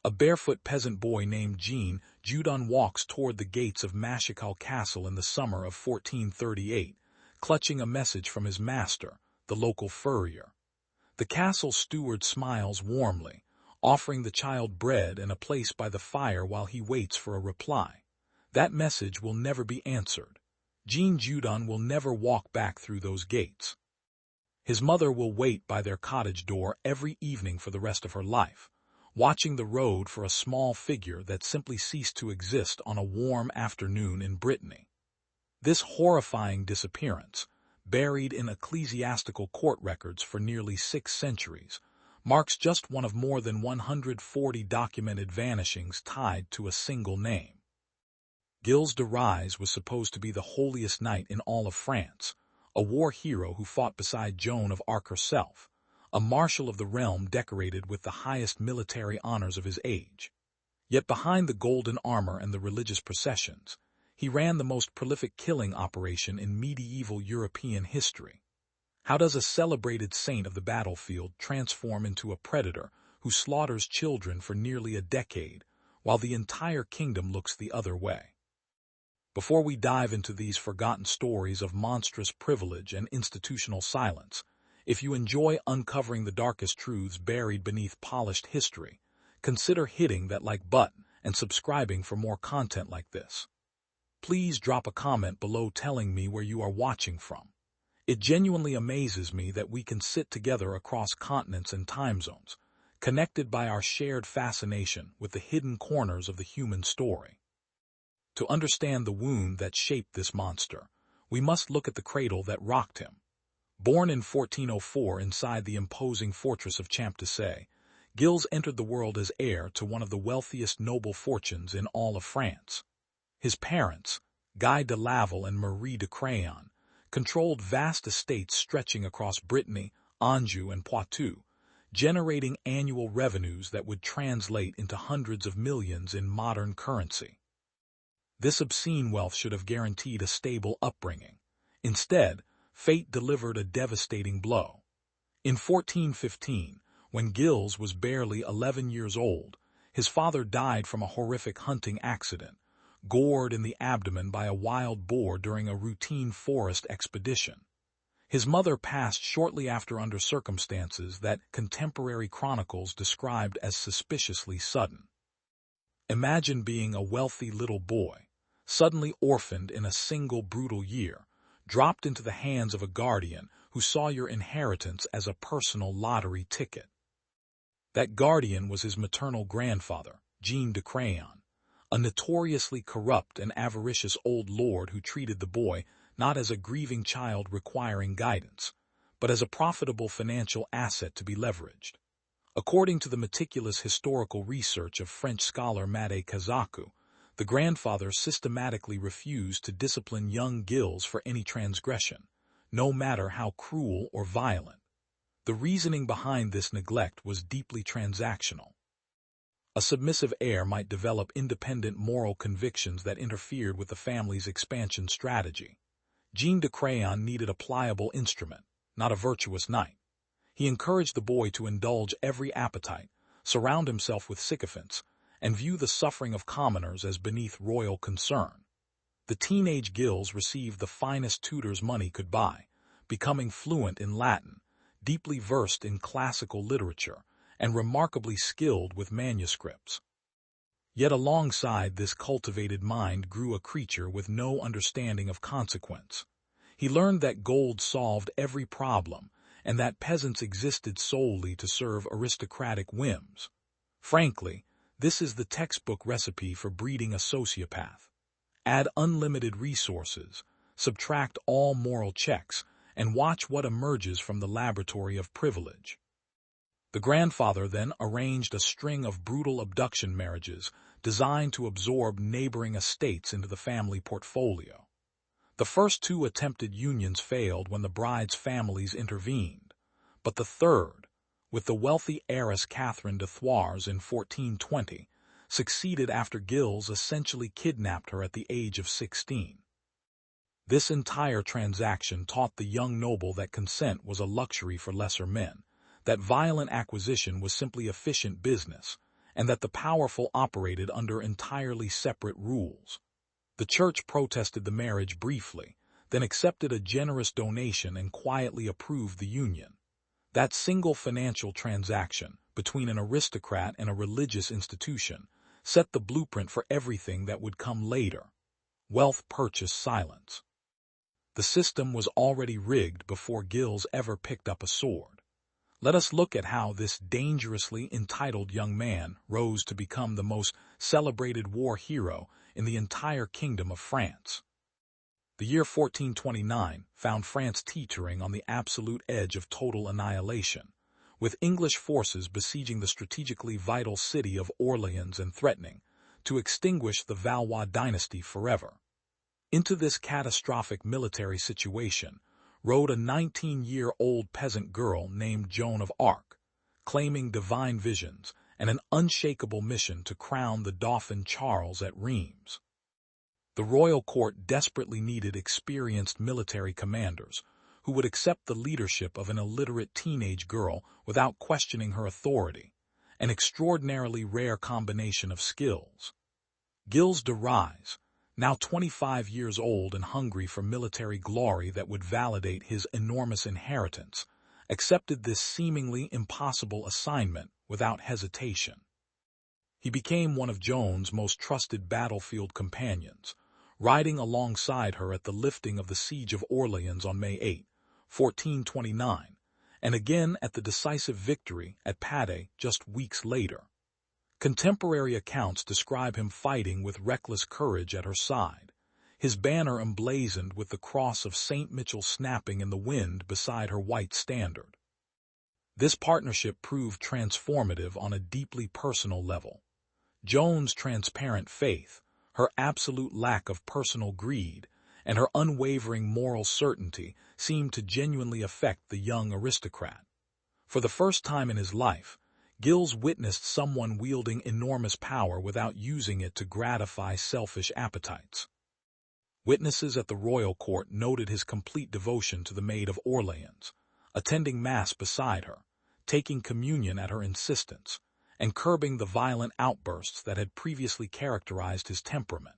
A barefoot peasant boy named Gilles de Rais walks toward the gates of Machical Castle in the summer of 1438, clutching a message from his master, the local furrier. The castle steward smiles warmly, offering the child bread and a place by the fire while he waits for a reply. That message will never be answered. Gilles de Rais will never walk back through those gates. His mother will wait by their cottage door every evening for the rest of her life, watching the road for a small figure that simply ceased to exist on a warm afternoon in Brittany. This horrifying disappearance, buried in ecclesiastical court records for nearly 6 centuries, marks just one of more than 140 documented vanishings tied to a single name. Gilles de Rais was supposed to be the holiest knight in all of France, a war hero who fought beside Joan of Arc herself, a marshal of the realm decorated with the highest military honors of his age. Yet behind the golden armor and the religious processions, he ran the most prolific killing operation in medieval European history. How does a celebrated saint of the battlefield transform into a predator who slaughters children for nearly a decade, while the entire kingdom looks the other way? Before we dive into these forgotten stories of monstrous privilege and institutional silence, if you enjoy uncovering the darkest truths buried beneath polished history, consider hitting that like button and subscribing for more content like this. Please drop a comment below telling me where you are watching from. It genuinely amazes me that we can sit together across continents and time zones, connected by our shared fascination with the hidden corners of the human story. To understand the wound that shaped this monster, we must look at the cradle that rocked him. Born in 1404 inside the imposing fortress of Champtocé, Gilles entered the world as heir to one of the wealthiest noble fortunes in all of France. His parents, Guy de Laval and Marie de Craon, controlled vast estates stretching across Brittany, Anjou, and Poitou, generating annual revenues that would translate into hundreds of millions in modern currency. This obscene wealth should have guaranteed a stable upbringing. Instead, fate delivered a devastating blow. In 1415, when Gilles was barely 11 years old, his father died from a horrific hunting accident, gored in the abdomen by a wild boar during a routine forest expedition. His mother passed shortly after under circumstances that contemporary chronicles described as suspiciously sudden. Imagine being a wealthy little boy, suddenly orphaned in a single brutal year, dropped into the hands of a guardian who saw your inheritance as a personal lottery ticket. That guardian was his maternal grandfather, Gilles de Craon, a notoriously corrupt and avaricious old lord who treated the boy not as a grieving child requiring guidance, but as a profitable financial asset to be leveraged. According to the meticulous historical research of French scholar Made Kazaku, the grandfather systematically refused to discipline young Gilles for any transgression, no matter how cruel or violent. The reasoning behind this neglect was deeply transactional. A submissive heir might develop independent moral convictions that interfered with the family's expansion strategy. Gilles de Craon needed a pliable instrument, not a virtuous knight. He encouraged the boy to indulge every appetite, surround himself with sycophants, and view the suffering of commoners as beneath royal concern. The teenage Gilles received the finest tutors money could buy, becoming fluent in Latin, deeply versed in classical literature, and remarkably skilled with manuscripts. Yet alongside this cultivated mind grew a creature with no understanding of consequence. He learned that gold solved every problem, and that peasants existed solely to serve aristocratic whims. Frankly, this is the textbook recipe for breeding a sociopath. Add unlimited resources, subtract all moral checks, and watch what emerges from the laboratory of privilege. The grandfather then arranged a string of brutal abduction marriages designed to absorb neighboring estates into the family portfolio. The first 2 attempted unions failed when the bride's families intervened, but the third, with the wealthy heiress Catherine de Thouars in 1420, succeeded after Gilles essentially kidnapped her at the age of 16. This entire transaction taught the young noble that consent was a luxury for lesser men, that violent acquisition was simply efficient business, and that the powerful operated under entirely separate rules. The church protested the marriage briefly, then accepted a generous donation and quietly approved the union. That single financial transaction, between an aristocrat and a religious institution, set the blueprint for everything that would come later. Wealth purchased silence. The system was already rigged before Gilles ever picked up a sword. Let us look at how this dangerously entitled young man rose to become the most celebrated war hero in the entire Kingdom of France. The year 1429 found France teetering on the absolute edge of total annihilation, with English forces besieging the strategically vital city of Orleans and threatening to extinguish the Valois dynasty forever. Into this catastrophic military situation rode a 19-year-old peasant girl named Joan of Arc, claiming divine visions and an unshakable mission to crown the Dauphin Charles at Reims. The royal court desperately needed experienced military commanders who would accept the leadership of an illiterate teenage girl without questioning her authority, an extraordinarily rare combination of skills. Gilles de Rais, now 25 years old and hungry for military glory that would validate his enormous inheritance, accepted this seemingly impossible assignment without hesitation. He became one of Joan's most trusted battlefield companions, riding alongside her at the lifting of the siege of Orleans on May 8, 1429, and again at the decisive victory at Patay just weeks later. Contemporary accounts describe him fighting with reckless courage at her side, his banner emblazoned with the cross of St. Michel snapping in the wind beside her white standard. This partnership proved transformative on a deeply personal level. Joan's transparent faith, her absolute lack of personal greed, and her unwavering moral certainty seemed to genuinely affect the young aristocrat. For the first time in his life, Gilles witnessed someone wielding enormous power without using it to gratify selfish appetites. Witnesses at the royal court noted his complete devotion to the Maid of Orleans, attending Mass beside her, taking communion at her insistence, and curbing the violent outbursts that had previously characterized his temperament.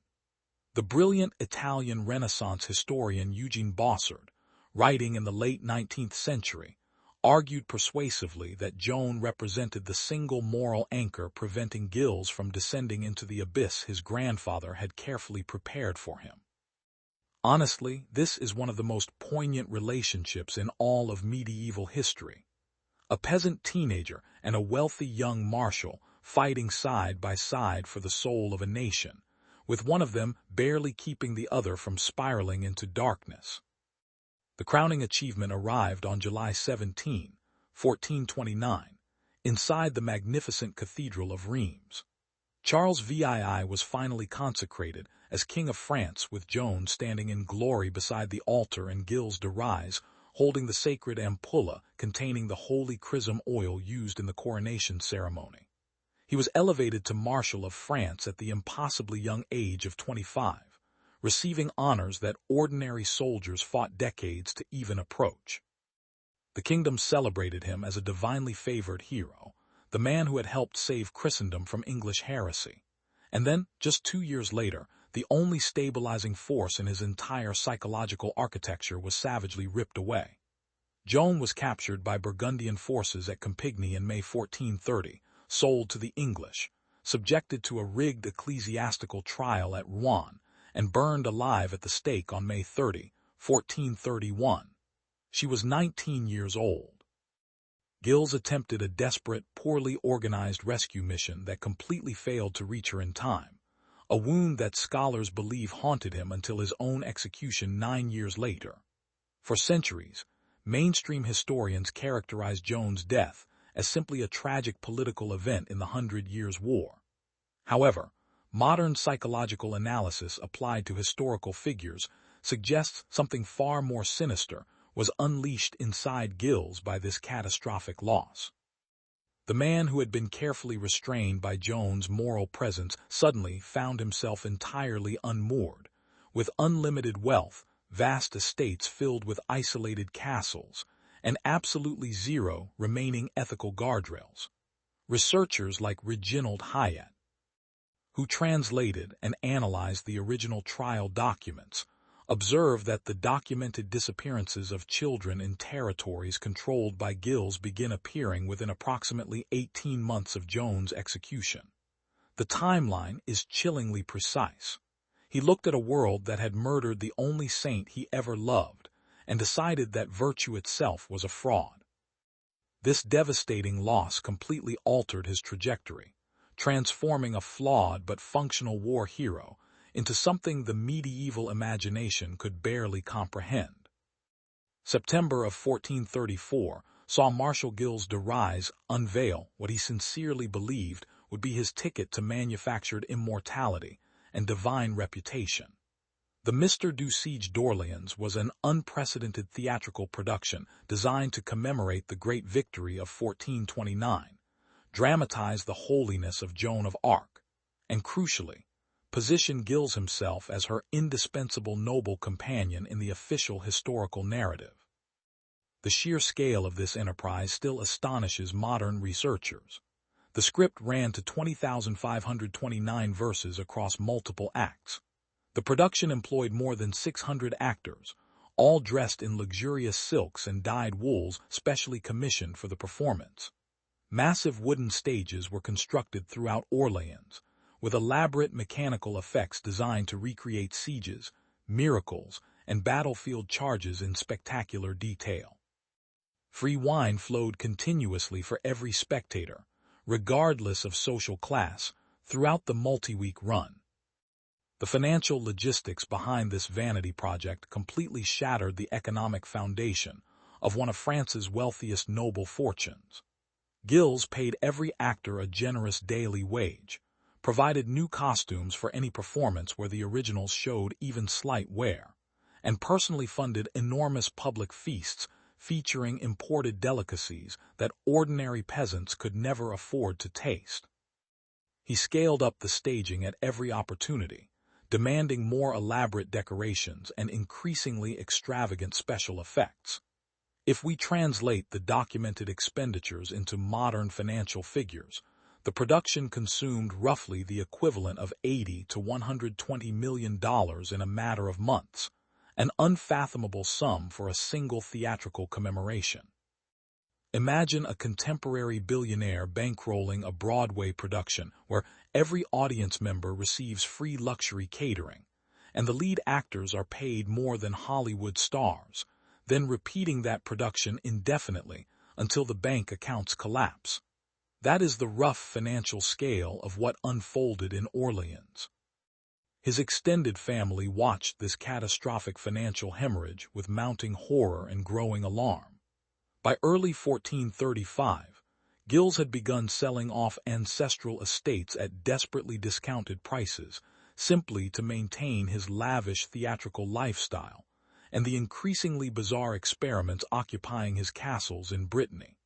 The brilliant Italian Renaissance historian Eugene Bossard, writing in the late 19th century, argued persuasively that Joan represented the single moral anchor preventing Gilles from descending into the abyss his grandfather had carefully prepared for him. Honestly, this is one of the most poignant relationships in all of medieval history. A peasant teenager and a wealthy young marshal fighting side by side for the soul of a nation, with one of them barely keeping the other from spiraling into darkness. The crowning achievement arrived on July 17, 1429, inside the magnificent Cathedral of Reims. Charles VII was finally consecrated as King of France, with Joan standing in glory beside the altar and Gilles de Rais holding the sacred ampulla containing the holy chrism oil used in the coronation ceremony. He was elevated to Marshal of France at the impossibly young age of 25, receiving honors that ordinary soldiers fought decades to even approach. The kingdom celebrated him as a divinely favored hero, the man who had helped save Christendom from English heresy. And then, just 2 years later, the only stabilizing force in his entire psychological architecture was savagely ripped away. Joan was captured by Burgundian forces at Compiègne in May 1430, sold to the English, subjected to a rigged ecclesiastical trial at Rouen, and burned alive at the stake on May 30, 1431. She was 19 years old. Gilles attempted a desperate, poorly organized rescue mission that completely failed to reach her in time, a wound that scholars believe haunted him until his own execution 9 years later. For centuries, mainstream historians characterized Joan's death as simply a tragic political event in the 100 Years' War. However, modern psychological analysis applied to historical figures suggests something far more sinister was unleashed inside Gilles by this catastrophic loss. The man who had been carefully restrained by Joan's moral presence suddenly found himself entirely unmoored, with unlimited wealth, vast estates filled with isolated castles, and absolutely zero remaining ethical guardrails. Researchers like Reginald Hyatt, who translated and analyzed the original trial documents, observe that the documented disappearances of children in territories controlled by Gilles begin appearing within approximately 18 months of Joan's execution. The timeline is chillingly precise. He looked at a world that had murdered the only saint he ever loved and decided that virtue itself was a fraud. This devastating loss completely altered his trajectory, transforming a flawed but functional war hero into something the medieval imagination could barely comprehend. September of 1434 saw Marshal Gilles de Rais unveil what he sincerely believed would be his ticket to manufactured immortality and divine reputation. The Mr. du Siege d'Orléans was an unprecedented theatrical production designed to commemorate the great victory of 1429, dramatize the holiness of Joan of Arc, and crucially, position Gilles himself as her indispensable noble companion in the official historical narrative. The sheer scale of this enterprise still astonishes modern researchers. The script ran to 20,529 verses across multiple acts. The production employed more than 600 actors, all dressed in luxurious silks and dyed wools specially commissioned for the performance. Massive wooden stages were constructed throughout Orléans, with elaborate mechanical effects designed to recreate sieges, miracles, and battlefield charges in spectacular detail. Free wine flowed continuously for every spectator, regardless of social class, throughout the multi-week run. The financial logistics behind this vanity project completely shattered the economic foundation of one of France's wealthiest noble fortunes. Gilles paid every actor a generous daily wage, provided new costumes for any performance where the originals showed even slight wear, and personally funded enormous public feasts featuring imported delicacies that ordinary peasants could never afford to taste. He scaled up the staging at every opportunity, demanding more elaborate decorations and increasingly extravagant special effects. If we translate the documented expenditures into modern financial figures, the production consumed roughly the equivalent of $80 to $120 million in a matter of months, an unfathomable sum for a single theatrical commemoration. Imagine a contemporary billionaire bankrolling a Broadway production where every audience member receives free luxury catering, and the lead actors are paid more than Hollywood stars, then repeating that production indefinitely until the bank accounts collapse. That is the rough financial scale of what unfolded in Orléans. His extended family watched this catastrophic financial hemorrhage with mounting horror and growing alarm. By early 1435, Gilles had begun selling off ancestral estates at desperately discounted prices, simply to maintain his lavish theatrical lifestyle and the increasingly bizarre experiments occupying his castles in Brittany.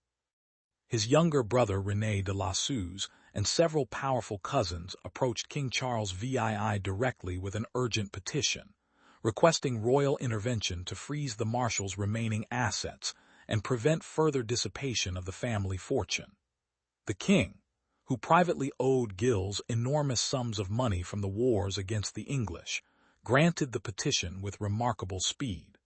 His younger brother René de la Suze and several powerful cousins approached King Charles VII directly with an urgent petition, requesting royal intervention to freeze the marshal's remaining assets and prevent further dissipation of the family fortune. The king, who privately owed Gilles enormous sums of money from the wars against the English, granted the petition with remarkable speed.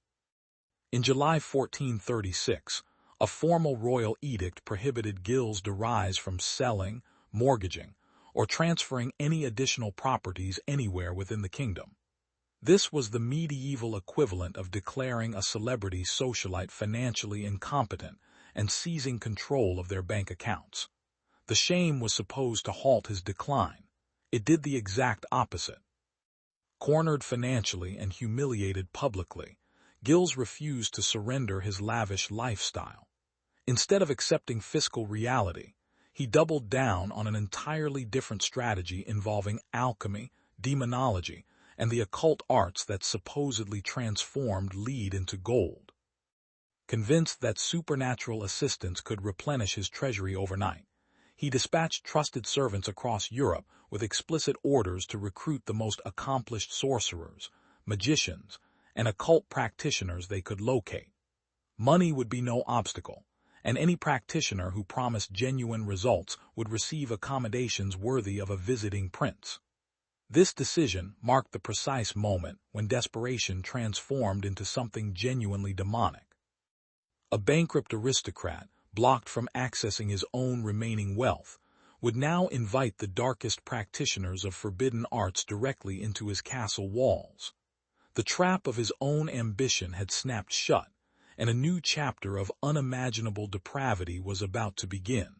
In July 1436, a formal royal edict prohibited Gilles de Rais from selling, mortgaging, or transferring any additional properties anywhere within the kingdom. This was the medieval equivalent of declaring a celebrity socialite financially incompetent and seizing control of their bank accounts. The shame was supposed to halt his decline. It did the exact opposite. Cornered financially and humiliated publicly, Gilles refused to surrender his lavish lifestyle. Instead of accepting fiscal reality, he doubled down on an entirely different strategy involving alchemy, demonology, and the occult arts that supposedly transformed lead into gold. Convinced that supernatural assistance could replenish his treasury overnight, he dispatched trusted servants across Europe with explicit orders to recruit the most accomplished sorcerers, magicians, and occult practitioners they could locate. Money would be no obstacle, and any practitioner who promised genuine results would receive accommodations worthy of a visiting prince. This decision marked the precise moment when desperation transformed into something genuinely demonic. A bankrupt aristocrat, blocked from accessing his own remaining wealth, would now invite the darkest practitioners of forbidden arts directly into his castle walls. The trap of his own ambition had snapped shut, and a new chapter of unimaginable depravity was about to begin.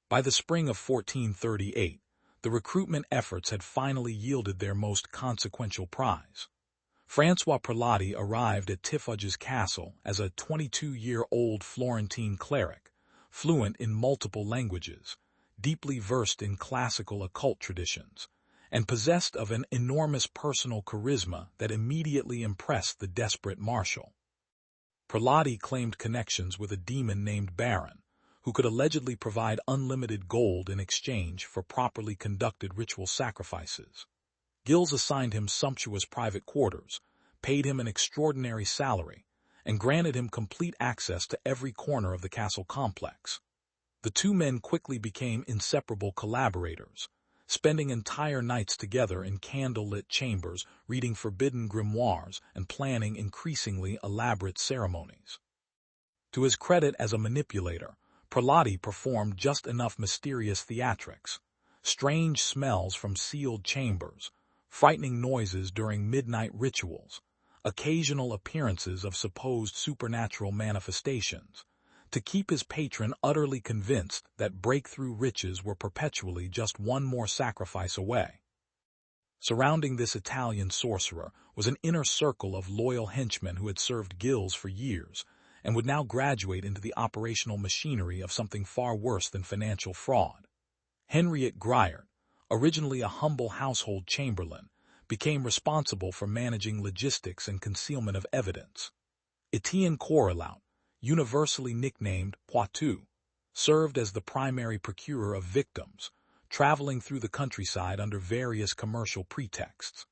By the spring of 1438, the recruitment efforts had finally yielded their most consequential prize. François Prelati arrived at Tiffauges Castle as a 22-year-old Florentine cleric, fluent in multiple languages, deeply versed in classical occult traditions, and possessed of an enormous personal charisma that immediately impressed the desperate marshal. Prelati claimed connections with a demon named Baron, who could allegedly provide unlimited gold in exchange for properly conducted ritual sacrifices. Gilles assigned him sumptuous private quarters, paid him an extraordinary salary, and granted him complete access to every corner of the castle complex. The two men quickly became inseparable collaborators, spending entire nights together in candle-lit chambers, reading forbidden grimoires and planning increasingly elaborate ceremonies. To his credit as a manipulator, Prelati performed just enough mysterious theatrics: strange smells from sealed chambers, frightening noises during midnight rituals, occasional appearances of supposed supernatural manifestations, to keep his patron utterly convinced that breakthrough riches were perpetually just one more sacrifice away. Surrounding this Italian sorcerer was an inner circle of loyal henchmen who had served Gilles for years and would now graduate into the operational machinery of something far worse than financial fraud. Henriette Griard, originally a humble household chamberlain, became responsible for managing logistics and concealment of evidence. Etienne Correlaut, universally nicknamed Poitou, served as the primary procurer of victims, traveling through the countryside under various commercial pretexts.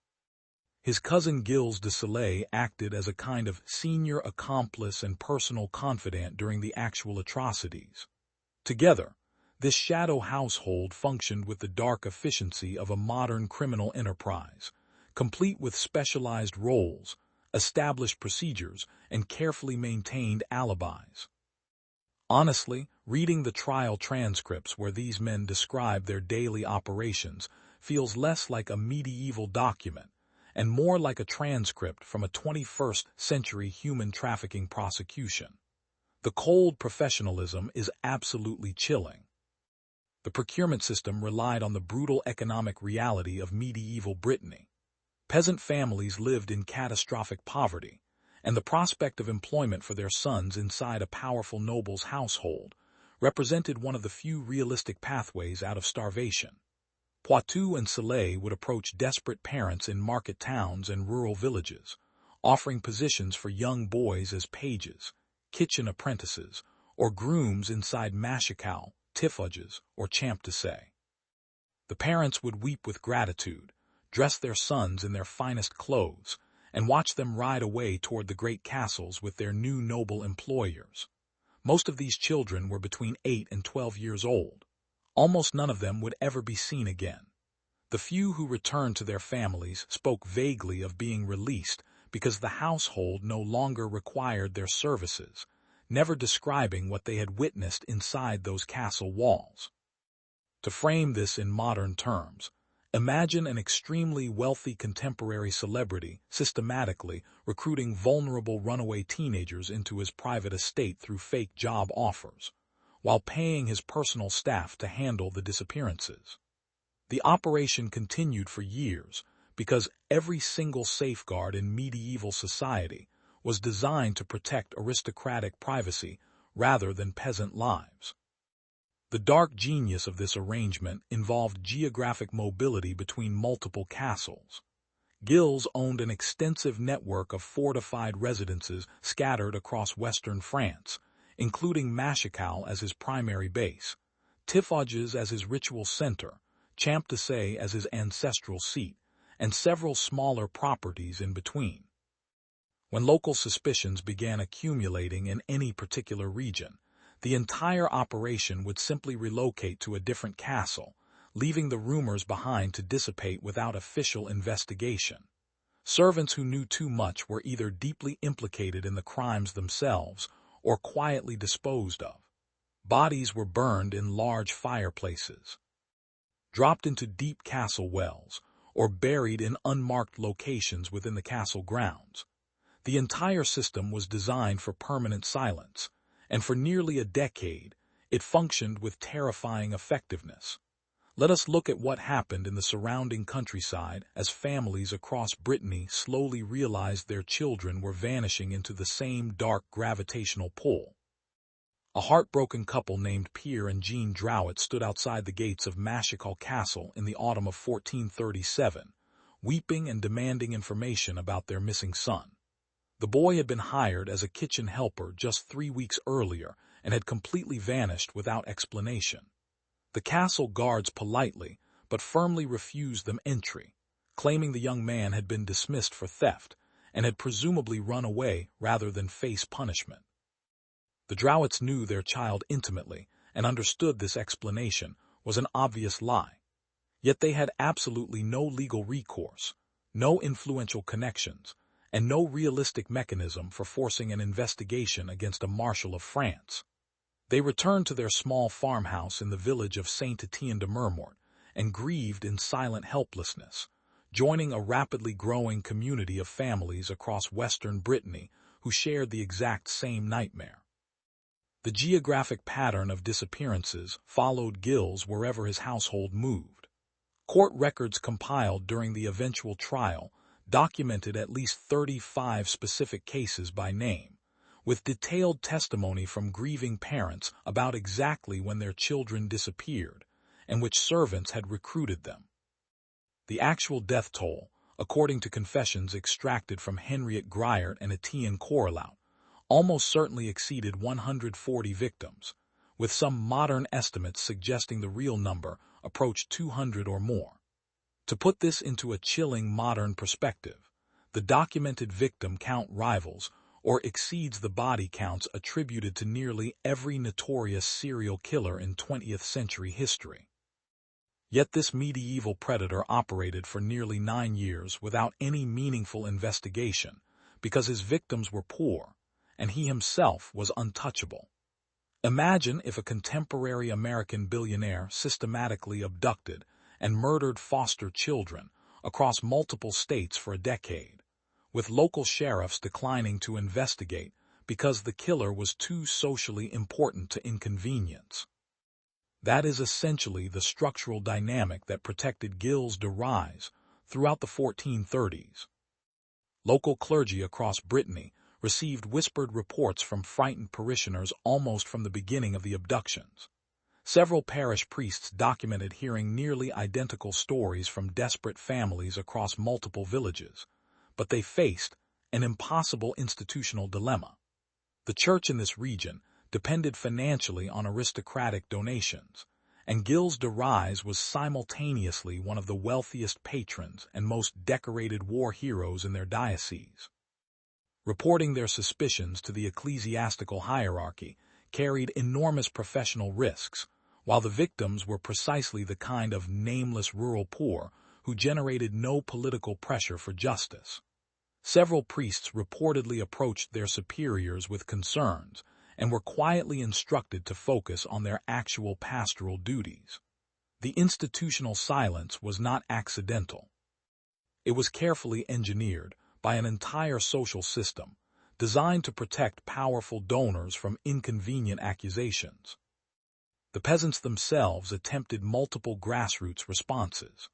His cousin Gilles de Rais acted as a kind of senior accomplice and personal confidant during the actual atrocities. Together, this shadow household functioned with the dark efficiency of a modern criminal enterprise, complete with specialized roles, established procedures, and carefully maintained alibis. Honestly, reading the trial transcripts where these men describe their daily operations feels less like a medieval document and more like a transcript from a 21st century human trafficking prosecution. The cold professionalism is absolutely chilling. The procurement system relied on the brutal economic reality of medieval Brittany. Peasant families lived in catastrophic poverty, and the prospect of employment for their sons inside a powerful noble's household represented one of the few realistic pathways out of starvation. Poitou and Soleil would approach desperate parents in market towns and rural villages, offering positions for young boys as pages, kitchen apprentices, or grooms inside Machical, Tiffauges, or Champ-de-Say. The parents would weep with gratitude, dress their sons in their finest clothes, and watch them ride away toward the great castles with their new noble employers. Most of these children were between 8 and 12 years old. Almost none of them would ever be seen again. The few who returned to their families spoke vaguely of being released because the household no longer required their services, never describing what they had witnessed inside those castle walls. To frame this in modern terms, imagine an extremely wealthy contemporary celebrity systematically recruiting vulnerable runaway teenagers into his private estate through fake job offers, while paying his personal staff to handle the disappearances. The operation continued for years because every single safeguard in medieval society was designed to protect aristocratic privacy rather than peasant lives. The dark genius of this arrangement involved geographic mobility between multiple castles. Gilles owned an extensive network of fortified residences scattered across western France, including Machical as his primary base, Tiffauges as his ritual center, Champ-de-Say as his ancestral seat, and several smaller properties in between. When local suspicions began accumulating in any particular region, the entire operation would simply relocate to a different castle, leaving the rumors behind to dissipate without official investigation. Servants who knew too much were either deeply implicated in the crimes themselves or quietly disposed of. Bodies were burned in large fireplaces, dropped into deep castle wells, or buried in unmarked locations within the castle grounds. The entire system was designed for permanent silence, and for nearly a decade, it functioned with terrifying effectiveness. Let us look at what happened in the surrounding countryside as families across Brittany slowly realized their children were vanishing into the same dark gravitational pull. A heartbroken couple named Pierre and Jean Drouet stood outside the gates of Machecoul Castle in the autumn of 1437, weeping and demanding information about their missing son. The boy had been hired as a kitchen helper just 3 weeks earlier and had completely vanished without explanation. The castle guards politely but firmly refused them entry, claiming the young man had been dismissed for theft and had presumably run away rather than face punishment. The Drouets knew their child intimately and understood this explanation was an obvious lie. Yet they had absolutely no legal recourse, no influential connections, and no realistic mechanism for forcing an investigation against a marshal of France. They returned to their small farmhouse in the village of Saint-Étienne-de-Mermort and grieved in silent helplessness, joining a rapidly growing community of families across western Brittany who shared the exact same nightmare. The geographic pattern of disappearances followed Gilles wherever his household moved. Court records compiled during the eventual trial documented at least 35 specific cases by name, with detailed testimony from grieving parents about exactly when their children disappeared and which servants had recruited them. The actual death toll, according to confessions extracted from Henriette Griart and Etienne Correlaut, almost certainly exceeded 140 victims, with some modern estimates suggesting the real number approached 200 or more. To put this into a chilling modern perspective, the documented victim count rivals or exceeds the body counts attributed to nearly every notorious serial killer in 20th century history. Yet this medieval predator operated for nearly 9 years without any meaningful investigation because his victims were poor and he himself was untouchable. Imagine if a contemporary American billionaire systematically abducted and murdered foster children across multiple states for a decade, with local sheriffs declining to investigate because the killer was too socially important to inconvenience. That is essentially the structural dynamic that protected Gilles de Rais throughout the 1430s. Local clergy across Brittany received whispered reports from frightened parishioners almost from the beginning of the abductions. Several parish priests documented hearing nearly identical stories from desperate families across multiple villages, but they faced an impossible institutional dilemma. The church in this region depended financially on aristocratic donations, and Gilles de Rais was simultaneously one of the wealthiest patrons and most decorated war heroes in their diocese. Reporting their suspicions to the ecclesiastical hierarchy carried enormous professional risks, while the victims were precisely the kind of nameless rural poor who generated no political pressure for justice. Several priests reportedly approached their superiors with concerns and were quietly instructed to focus on their actual pastoral duties. The institutional silence was not accidental. It was carefully engineered by an entire social system designed to protect powerful donors from inconvenient accusations. The peasants themselves attempted multiple grassroots responses.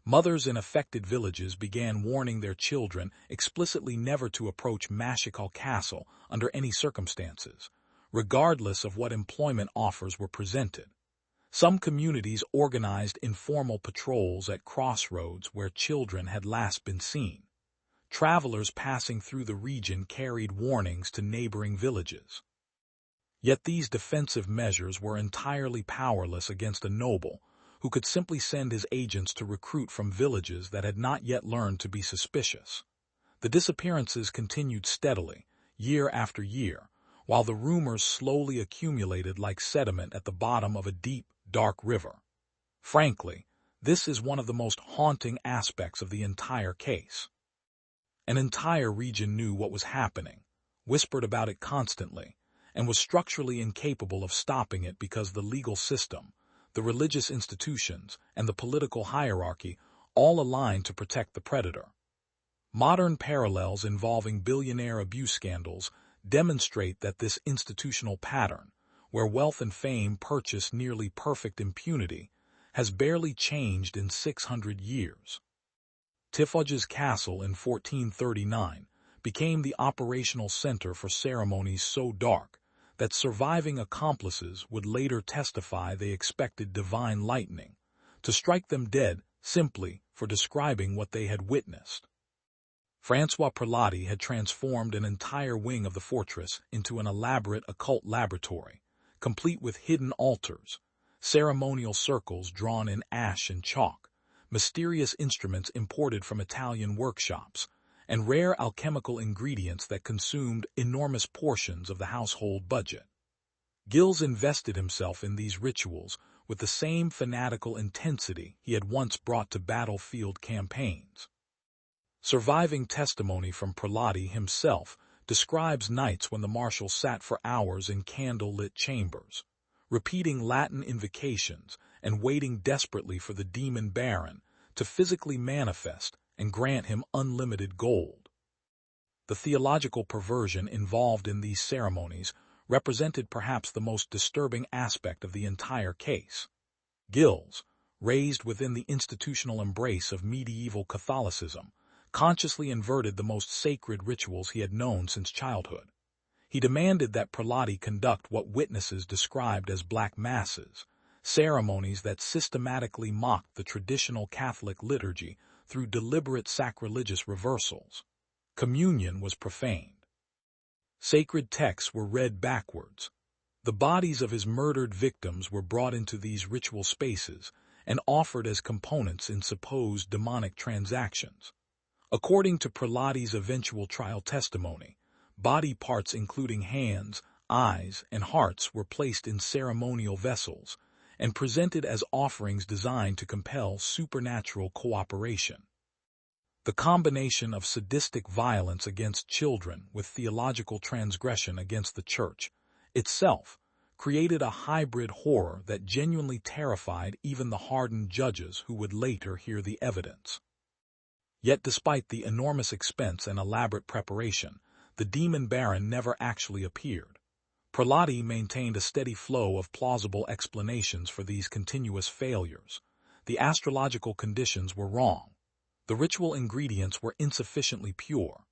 Mothers in affected villages began warning their children explicitly never to approach Machecoul Castle under any circumstances, regardless of what employment offers were presented. Some communities organized informal patrols at crossroads where children had last been seen. Travelers passing through the region carried warnings to neighboring villages. Yet these defensive measures were entirely powerless against a noble who could simply send his agents to recruit from villages that had not yet learned to be suspicious. The disappearances continued steadily, year after year, while the rumors slowly accumulated like sediment at the bottom of a deep, dark river. Frankly, this is one of the most haunting aspects of the entire case. An entire region knew what was happening, whispered about it constantly, and was structurally incapable of stopping it because the legal system, the religious institutions, and the political hierarchy all aligned to protect the predator. Modern parallels involving billionaire abuse scandals demonstrate that this institutional pattern, where wealth and fame purchase nearly perfect impunity, has barely changed in 600 years. Tiffauges Castle in 1439 became the operational center for ceremonies so dark that surviving accomplices would later testify they expected divine lightning to strike them dead simply for describing what they had witnessed. François Prelati had transformed an entire wing of the fortress into an elaborate occult laboratory, complete with hidden altars, ceremonial circles drawn in ash and chalk, mysterious instruments imported from Italian workshops, and rare alchemical ingredients that consumed enormous portions of the household budget. Gilles invested himself in these rituals with the same fanatical intensity he had once brought to battlefield campaigns. Surviving testimony from Prelati himself describes nights when the marshal sat for hours in candle-lit chambers, repeating Latin invocations and waiting desperately for the demon baron to physically manifest and grant him unlimited gold. The theological perversion involved in these ceremonies represented perhaps the most disturbing aspect of the entire case. Gilles, raised within the institutional embrace of medieval Catholicism, consciously inverted the most sacred rituals he had known since childhood. He demanded that Prelati conduct what witnesses described as black masses, ceremonies that systematically mocked the traditional Catholic liturgy through deliberate sacrilegious reversals. Communion was profaned. Sacred texts were read backwards. The bodies of his murdered victims were brought into these ritual spaces and offered as components in supposed demonic transactions. According to Prelati's eventual trial testimony, body parts including hands, eyes, and hearts were placed in ceremonial vessels and presented as offerings designed to compel supernatural cooperation. The combination of sadistic violence against children with theological transgression against the Church itself created a hybrid horror that genuinely terrified even the hardened judges who would later hear the evidence. Yet despite the enormous expense and elaborate preparation, the demon baron never actually appeared. Prelati maintained a steady flow of plausible explanations for these continuous failures. The astrological conditions were wrong. The ritual ingredients were insufficiently pure.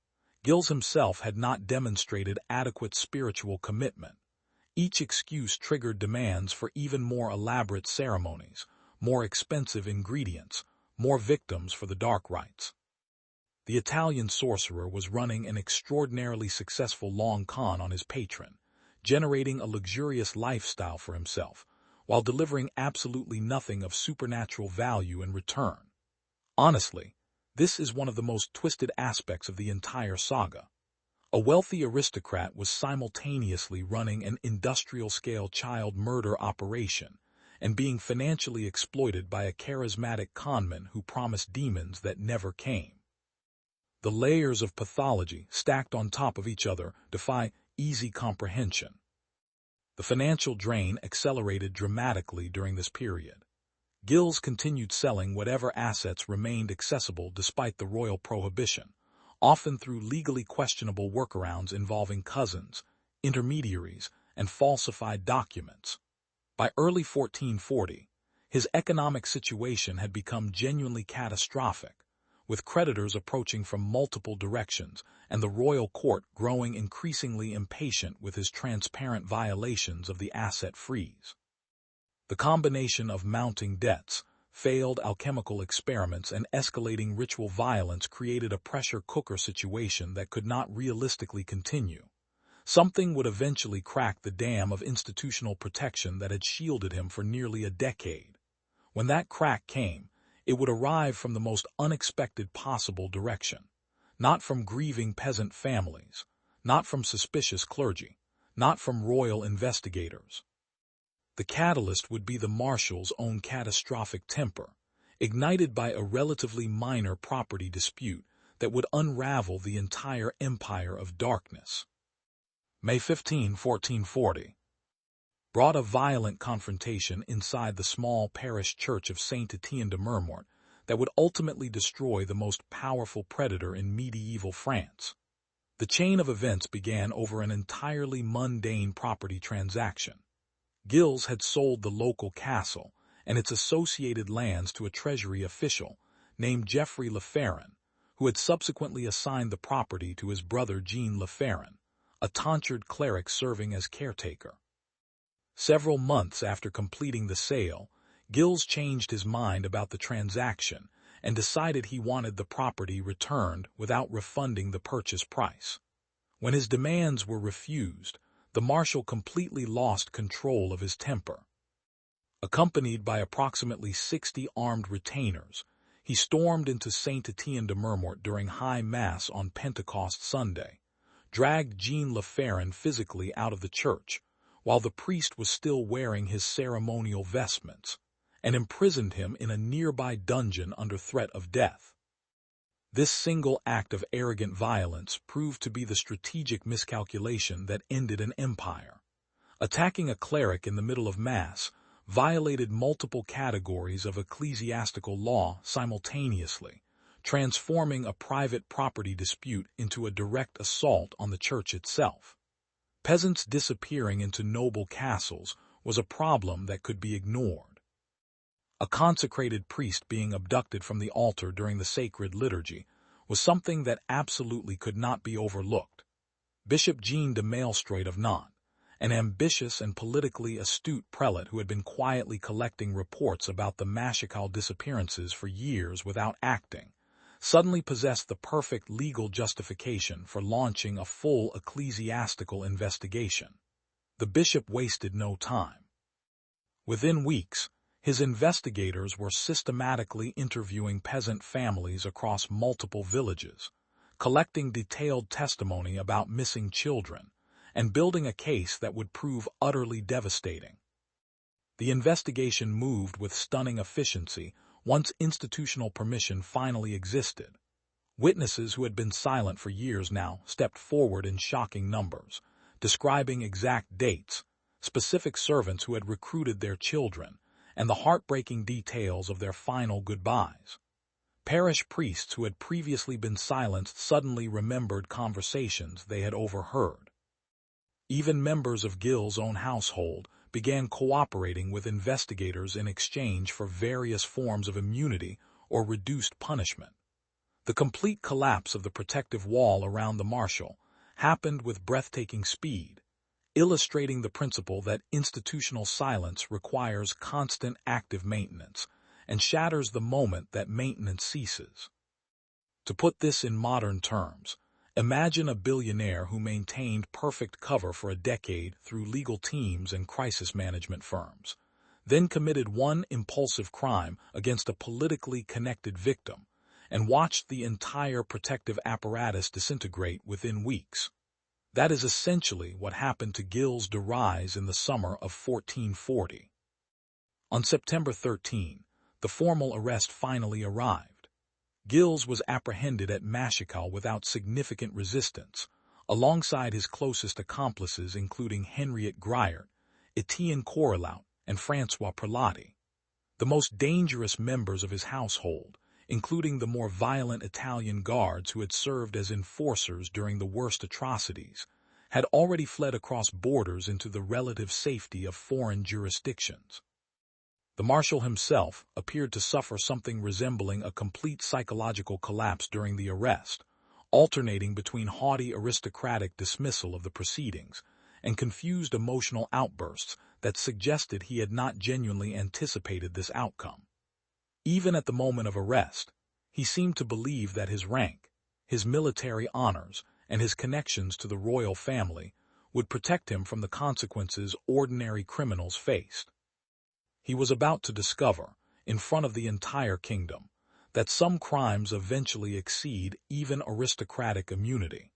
Gilles himself had not demonstrated adequate spiritual commitment. Each excuse triggered demands for even more elaborate ceremonies, more expensive ingredients, more victims for the dark rites. The Italian sorcerer was running an extraordinarily successful long con on his patron, generating a luxurious lifestyle for himself, while delivering absolutely nothing of supernatural value in return. Honestly, this is one of the most twisted aspects of the entire saga. A wealthy aristocrat was simultaneously running an industrial-scale child murder operation and being financially exploited by a charismatic conman who promised demons that never came. The layers of pathology stacked on top of each other defy easy comprehension. The financial drain accelerated dramatically during this period. Gilles continued selling whatever assets remained accessible despite the royal prohibition, often through legally questionable workarounds involving cousins, intermediaries, and falsified documents. By early 1440, his economic situation had become genuinely catastrophic, with creditors approaching from multiple directions and the royal court growing increasingly impatient with his transparent violations of the asset freeze. The combination of mounting debts, failed alchemical experiments, and escalating ritual violence created a pressure cooker situation that could not realistically continue. Something would eventually crack the dam of institutional protection that had shielded him for nearly a decade. When that crack came, it would arrive from the most unexpected possible direction, not from grieving peasant families, not from suspicious clergy, not from royal investigators. The catalyst would be the marshal's own catastrophic temper, ignited by a relatively minor property dispute that would unravel the entire empire of darkness. May 15, 1440, brought a violent confrontation inside the small parish church of Saint-Étienne de Mermort that would ultimately destroy the most powerful predator in medieval France. The chain of events began over an entirely mundane property transaction. Gilles had sold the local castle and its associated lands to a treasury official named Geoffrey Le Ferron, who had subsequently assigned the property to his brother Jean Le Ferron, a tonsured cleric serving as caretaker. Several months after completing the sale, Gilles changed his mind about the transaction and decided he wanted the property returned without refunding the purchase price. When his demands were refused, the marshal completely lost control of his temper. Accompanied by approximately 60 armed retainers, he stormed into Saint-Étienne de Mermort during High Mass on Pentecost Sunday, dragged Jean Le Ferron physically out of the church, while the priest was still wearing his ceremonial vestments, and imprisoned him in a nearby dungeon under threat of death. This single act of arrogant violence proved to be the strategic miscalculation that ended an empire. Attacking a cleric in the middle of Mass violated multiple categories of ecclesiastical law simultaneously, transforming a private property dispute into a direct assault on the church itself. Peasants disappearing into noble castles was a problem that could be ignored. A consecrated priest being abducted from the altar during the sacred liturgy was something that absolutely could not be overlooked. Bishop Jean de Maelstrait of Nantes, an ambitious and politically astute prelate who had been quietly collecting reports about the Maschcal disappearances for years without acting, suddenly possessed the perfect legal justification for launching a full ecclesiastical investigation. The bishop wasted no time. Within weeks, his investigators were systematically interviewing peasant families across multiple villages, collecting detailed testimony about missing children, and building a case that would prove utterly devastating. The investigation moved with stunning efficiency once institutional permission finally existed. Witnesses who had been silent for years now stepped forward in shocking numbers, describing exact dates, specific servants who had recruited their children, and the heartbreaking details of their final goodbyes. Parish priests who had previously been silenced suddenly remembered conversations they had overheard. Even members of Gilles' own household began cooperating with investigators in exchange for various forms of immunity or reduced punishment. The complete collapse of the protective wall around the marshal happened with breathtaking speed, illustrating the principle that institutional silence requires constant active maintenance and shatters the moment that maintenance ceases. To put this in modern terms, imagine a billionaire who maintained perfect cover for a decade through legal teams and crisis management firms, then committed one impulsive crime against a politically connected victim, and watched the entire protective apparatus disintegrate within weeks. That is essentially what happened to Gilles de Rais in the summer of 1440. On September 13, the formal arrest finally arrived. Gilles was apprehended at Maschcal without significant resistance, alongside his closest accomplices including Henriette Griart, Etienne Correlaut, and François Prelati. The most dangerous members of his household, including the more violent Italian guards who had served as enforcers during the worst atrocities, had already fled across borders into the relative safety of foreign jurisdictions. The marshal himself appeared to suffer something resembling a complete psychological collapse during the arrest, alternating between haughty aristocratic dismissal of the proceedings and confused emotional outbursts that suggested he had not genuinely anticipated this outcome. Even at the moment of arrest, he seemed to believe that his rank, his military honors, and his connections to the royal family would protect him from the consequences ordinary criminals faced. He was about to discover, in front of the entire kingdom, that some crimes eventually exceed even aristocratic immunity.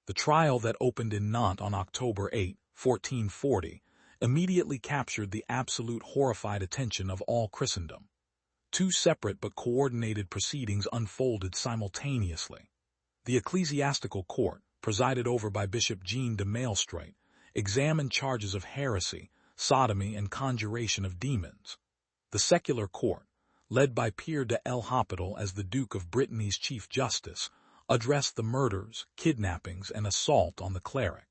The trial that opened in Nantes on October 8, 1440, immediately captured the absolute horrified attention of all Christendom. Two separate but coordinated proceedings unfolded simultaneously. The ecclesiastical court, presided over by Bishop Gilles de Rais, examined charges of heresy, sodomy, and conjuration of demons. The secular court, led by Pierre de l'Hospital as the Duke of Brittany's Chief Justice, addressed the murders, kidnappings, and assault on the cleric.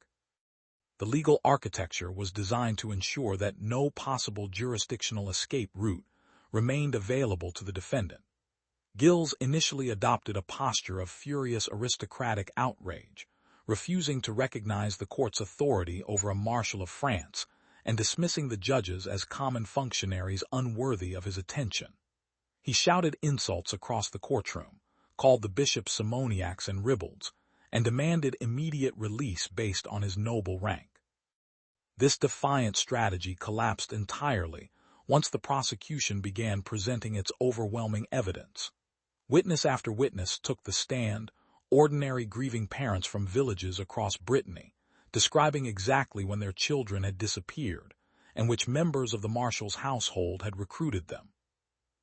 The legal architecture was designed to ensure that no possible jurisdictional escape route remained available to the defendant. Gilles initially adopted a posture of furious aristocratic outrage, refusing to recognize the court's authority over a marshal of France and dismissing the judges as common functionaries unworthy of his attention. He shouted insults across the courtroom, called the bishops simoniacs and ribbalds, and demanded immediate release based on his noble rank. This defiant strategy collapsed entirely once the prosecution began presenting its overwhelming evidence. Witness after witness took the stand, ordinary grieving parents from villages across Brittany, describing exactly when their children had disappeared and which members of the marshal's household had recruited them.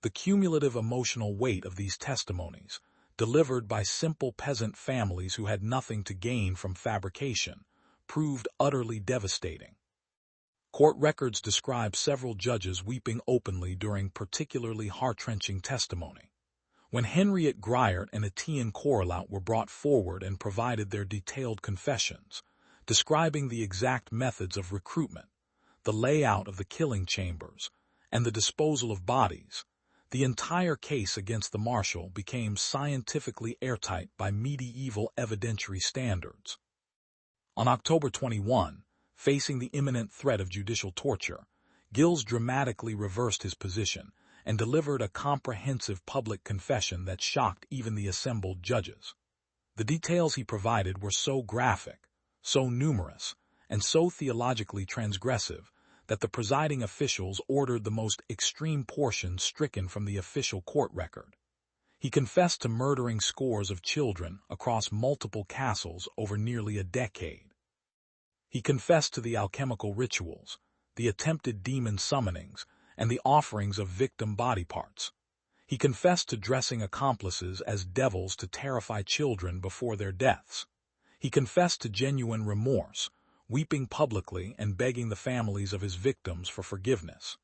The cumulative emotional weight of these testimonies, delivered by simple peasant families who had nothing to gain from fabrication, proved utterly devastating. Court records describe several judges weeping openly during particularly heart-wrenching testimony. When Henriette Griart and Etienne Correlaut were brought forward and provided their detailed confessions, describing the exact methods of recruitment, the layout of the killing chambers, and the disposal of bodies, the entire case against the marshal became scientifically airtight by medieval evidentiary standards. On October 21, facing the imminent threat of judicial torture, Gilles dramatically reversed his position and delivered a comprehensive public confession that shocked even the assembled judges. The details he provided were so graphic, so numerous, and so theologically transgressive that the presiding officials ordered the most extreme portions stricken from the official court record. He confessed to murdering scores of children across multiple castles over nearly a decade. He confessed to the alchemical rituals, the attempted demon summonings, and the offerings of victim body parts. He confessed to dressing accomplices as devils to terrify children before their deaths. He confessed to genuine remorse, weeping publicly and begging the families of his victims for forgiveness.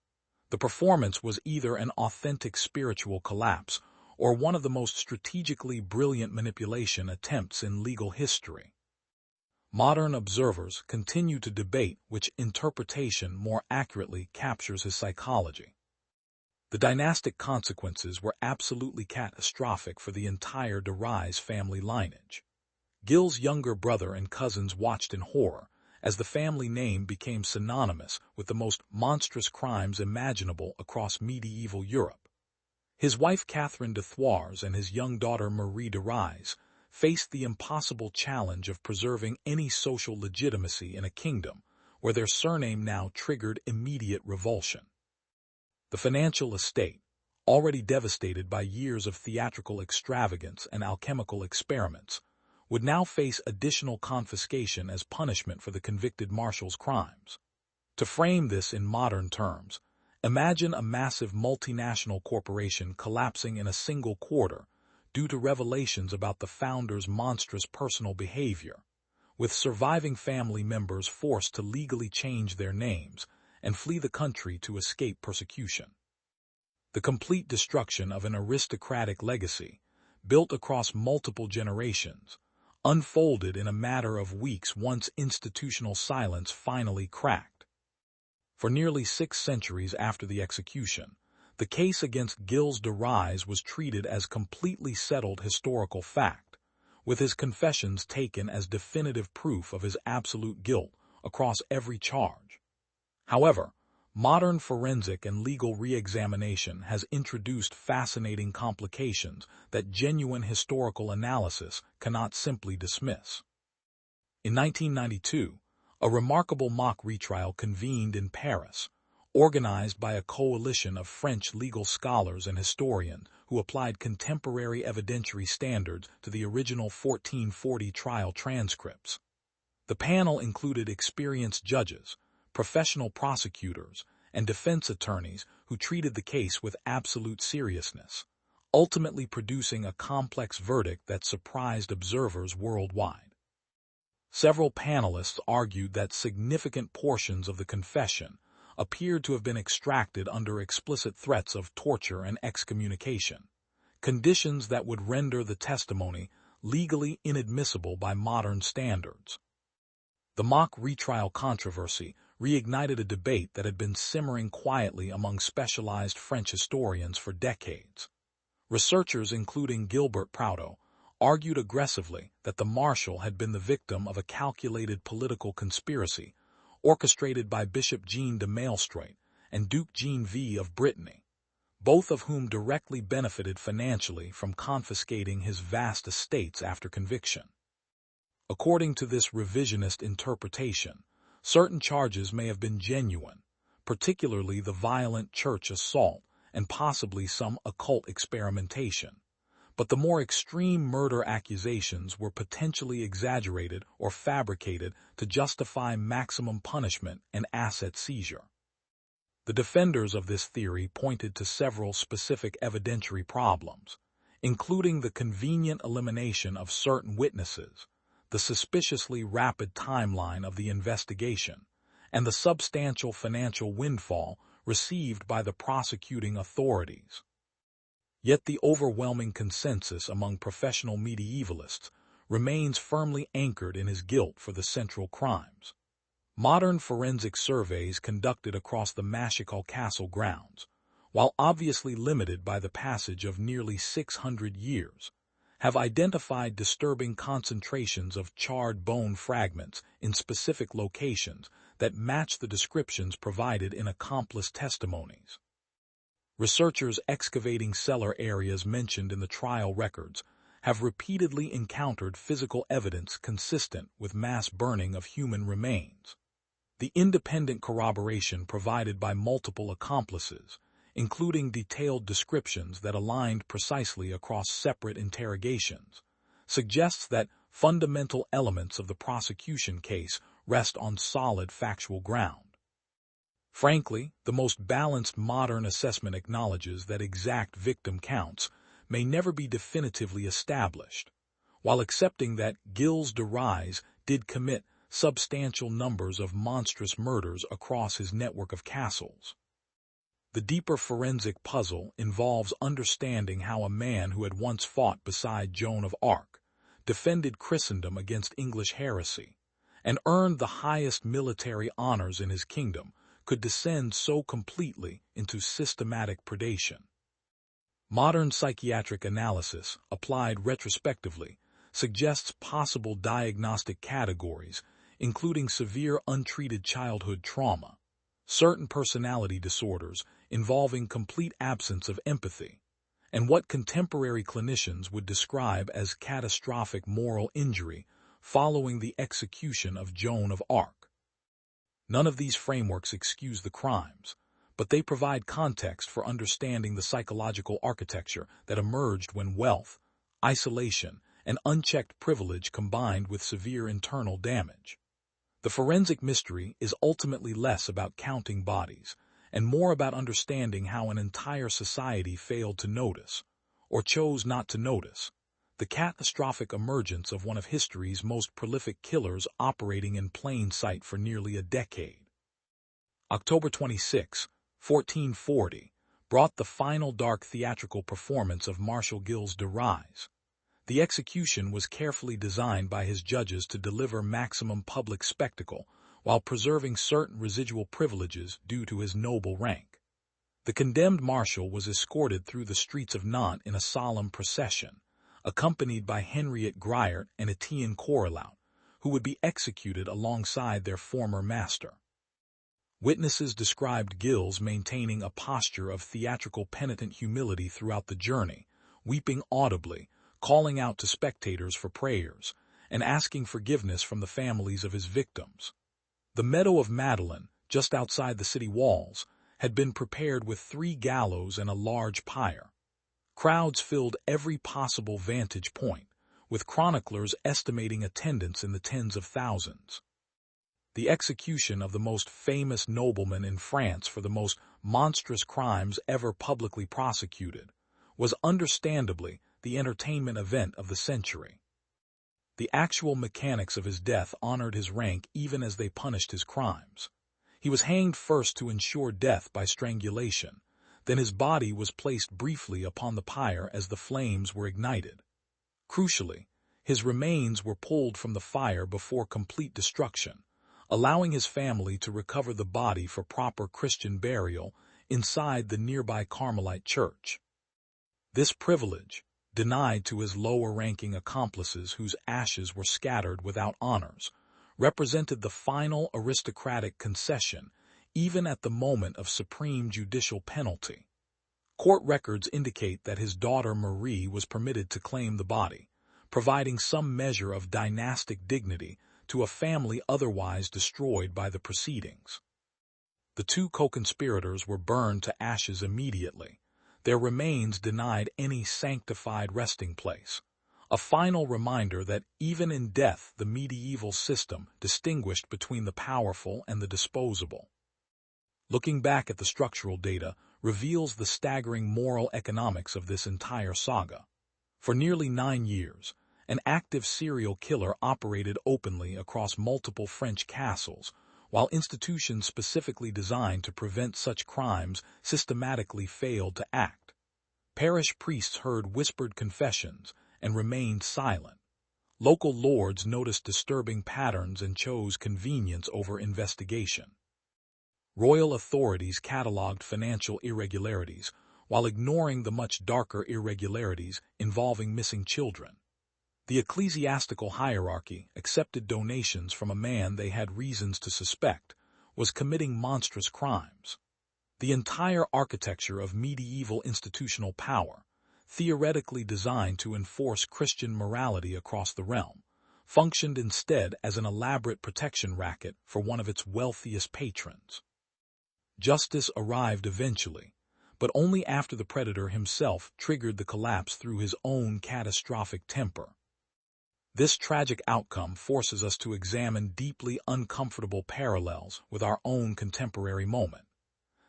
The performance was either an authentic spiritual collapse or one of the most strategically brilliant manipulation attempts in legal history. Modern observers continue to debate which interpretation more accurately captures his psychology. The dynastic consequences were absolutely catastrophic for the entire de Rais family lineage. Gilles' younger brother and cousins watched in horror as the family name became synonymous with the most monstrous crimes imaginable across medieval Europe. His wife Catherine de Thouars and his young daughter Marie de Rais faced the impossible challenge of preserving any social legitimacy in a kingdom where their surname now triggered immediate revulsion. The financial estate, already devastated by years of theatrical extravagance and alchemical experiments, would now face additional confiscation as punishment for the convicted marshal's crimes. To frame this in modern terms, imagine a massive multinational corporation collapsing in a single quarter due to revelations about the founder's monstrous personal behavior, with surviving family members forced to legally change their names and flee the country to escape persecution. The complete destruction of an aristocratic legacy, built across multiple generations, unfolded in a matter of weeks once institutional silence finally cracked. For nearly 6 centuries after the execution, the case against Gilles de Rais was treated as completely settled historical fact, with his confessions taken as definitive proof of his absolute guilt across every charge. However, modern forensic and legal re-examination has introduced fascinating complications that genuine historical analysis cannot simply dismiss. In 1992, a remarkable mock retrial convened in Paris, organized by a coalition of French legal scholars and historians who applied contemporary evidentiary standards to the original 1440 trial transcripts. The panel included experienced judges, professional prosecutors, and defense attorneys who treated the case with absolute seriousness, ultimately producing a complex verdict that surprised observers worldwide. Several panelists argued that significant portions of the confession appeared to have been extracted under explicit threats of torture and excommunication, conditions that would render the testimony legally inadmissible by modern standards. The mock retrial controversy reignited a debate that had been simmering quietly among specialized French historians for decades. Researchers including Gilbert Proudhon argued aggressively that the marshal had been the victim of a calculated political conspiracy orchestrated by Bishop Jean de Mailstrate and Duke Jean V of Brittany, both of whom directly benefited financially from confiscating his vast estates after conviction. According to this revisionist interpretation, certain charges may have been genuine, particularly the violent church assault and possibly some occult experimentation, but the more extreme murder accusations were potentially exaggerated or fabricated to justify maximum punishment and asset seizure. The defenders of this theory pointed to several specific evidentiary problems, including the convenient elimination of certain witnesses, the suspiciously rapid timeline of the investigation, and the substantial financial windfall received by the prosecuting authorities. Yet the overwhelming consensus among professional medievalists remains firmly anchored in his guilt for the central crimes. Modern forensic surveys conducted across the Maschcal Castle grounds, while obviously limited by the passage of nearly 600 years, have identified disturbing concentrations of charred bone fragments in specific locations that match the descriptions provided in accomplice testimonies. Researchers excavating cellar areas mentioned in the trial records have repeatedly encountered physical evidence consistent with mass burning of human remains. The independent corroboration provided by multiple accomplices, including detailed descriptions that aligned precisely across separate interrogations, suggests that fundamental elements of the prosecution case rest on solid factual ground. Frankly, the most balanced modern assessment acknowledges that exact victim counts may never be definitively established, while accepting that Gilles de Rais did commit substantial numbers of monstrous murders across his network of castles. The deeper forensic puzzle involves understanding how a man who had once fought beside Joan of Arc, defended Christendom against English heresy, and earned the highest military honors in his kingdom, could descend so completely into systematic predation. Modern psychiatric analysis, applied retrospectively, suggests possible diagnostic categories, including severe untreated childhood trauma, certain personality disorders involving complete absence of empathy, and what contemporary clinicians would describe as catastrophic moral injury following the execution of Joan of Arc. None of these frameworks excuse the crimes, but they provide context for understanding the psychological architecture that emerged when wealth, isolation, and unchecked privilege combined with severe internal damage. The forensic mystery is ultimately less about counting bodies and more about understanding how an entire society failed to notice, or chose not to notice, the catastrophic emergence of one of history's most prolific killers operating in plain sight for nearly a decade. October 26, 1440, brought the final dark theatrical performance of Marshal Gilles de Rais. The execution was carefully designed by his judges to deliver maximum public spectacle while preserving certain residual privileges due to his noble rank. The condemned marshal was escorted through the streets of Nantes in a solemn procession, accompanied by Henriette Griart and Etienne Correlout, who would be executed alongside their former master. Witnesses described Gilles maintaining a posture of theatrical penitent humility throughout the journey, weeping audibly, calling out to spectators for prayers, and asking forgiveness from the families of his victims. The Meadow of Madeleine, just outside the city walls, had been prepared with 3 gallows and a large pyre. Crowds filled every possible vantage point, with chroniclers estimating attendance in the tens of thousands. The execution of the most famous nobleman in France for the most monstrous crimes ever publicly prosecuted was understandably the entertainment event of the century. The actual mechanics of his death honored his rank even as they punished his crimes. He was hanged first to ensure death by strangulation, then his body was placed briefly upon the pyre as the flames were ignited. Crucially, his remains were pulled from the fire before complete destruction, allowing his family to recover the body for proper Christian burial inside the nearby Carmelite church. This privilege, denied to his lower-ranking accomplices whose ashes were scattered without honors, represented the final aristocratic concession, even at the moment of supreme judicial penalty. Court records indicate that his daughter Marie was permitted to claim the body, providing some measure of dynastic dignity to a family otherwise destroyed by the proceedings. The 2 co-conspirators were burned to ashes immediately, their remains denied any sanctified resting place, a final reminder that even in death the medieval system distinguished between the powerful and the disposable. Looking back at the structural data reveals the staggering moral economics of this entire saga. For nearly 9 years, an active serial killer operated openly across multiple French castles, while institutions specifically designed to prevent such crimes systematically failed to act. Parish priests heard whispered confessions and remained silent. Local lords noticed disturbing patterns and chose convenience over investigation. Royal authorities catalogued financial irregularities, while ignoring the much darker irregularities involving missing children. The ecclesiastical hierarchy accepted donations from a man they had reasons to suspect was committing monstrous crimes. The entire architecture of medieval institutional power, theoretically designed to enforce Christian morality across the realm, functioned instead as an elaborate protection racket for one of its wealthiest patrons. Justice arrived eventually, but only after the predator himself triggered the collapse through his own catastrophic temper. This tragic outcome forces us to examine deeply uncomfortable parallels with our own contemporary moment.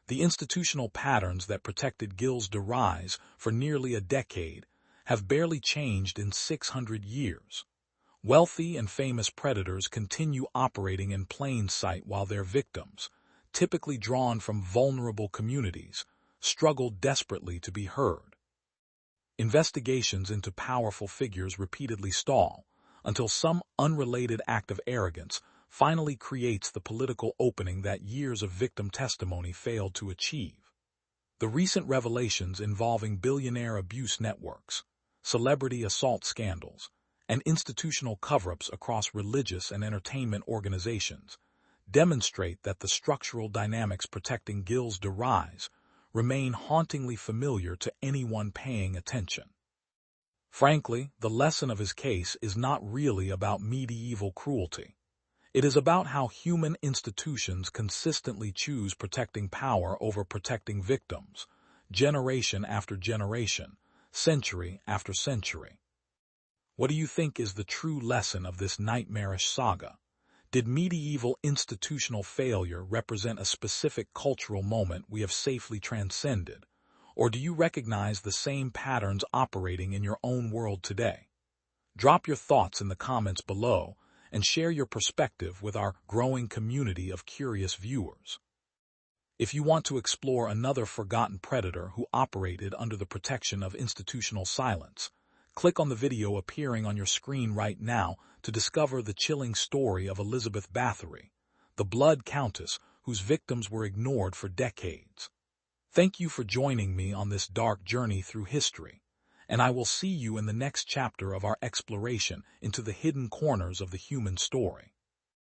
The institutional patterns that protected Gilles de Rais for nearly a decade have barely changed in 600 years. Wealthy and famous predators continue operating in plain sight while their victims, typically drawn from vulnerable communities, struggle desperately to be heard. Investigations into powerful figures repeatedly stall, until some unrelated act of arrogance finally creates the political opening that years of victim testimony failed to achieve. The recent revelations involving billionaire abuse networks, celebrity assault scandals, and institutional cover-ups across religious and entertainment organizations demonstrate that the structural dynamics protecting Gilles de Rais remain hauntingly familiar to anyone paying attention. Frankly, the lesson of his case is not really about medieval cruelty. It is about how human institutions consistently choose protecting power over protecting victims, generation after generation, century after century. What do you think is the true lesson of this nightmarish saga? Did medieval institutional failure represent a specific cultural moment we have safely transcended? Or do you recognize the same patterns operating in your own world today? Drop your thoughts in the comments below and share your perspective with our growing community of curious viewers. If you want to explore another forgotten predator who operated under the protection of institutional silence, click on the video appearing on your screen right now to discover the chilling story of Elizabeth Bathory, the Blood Countess whose victims were ignored for decades. Thank you for joining me on this dark journey through history, and I will see you in the next chapter of our exploration into the hidden corners of the human story.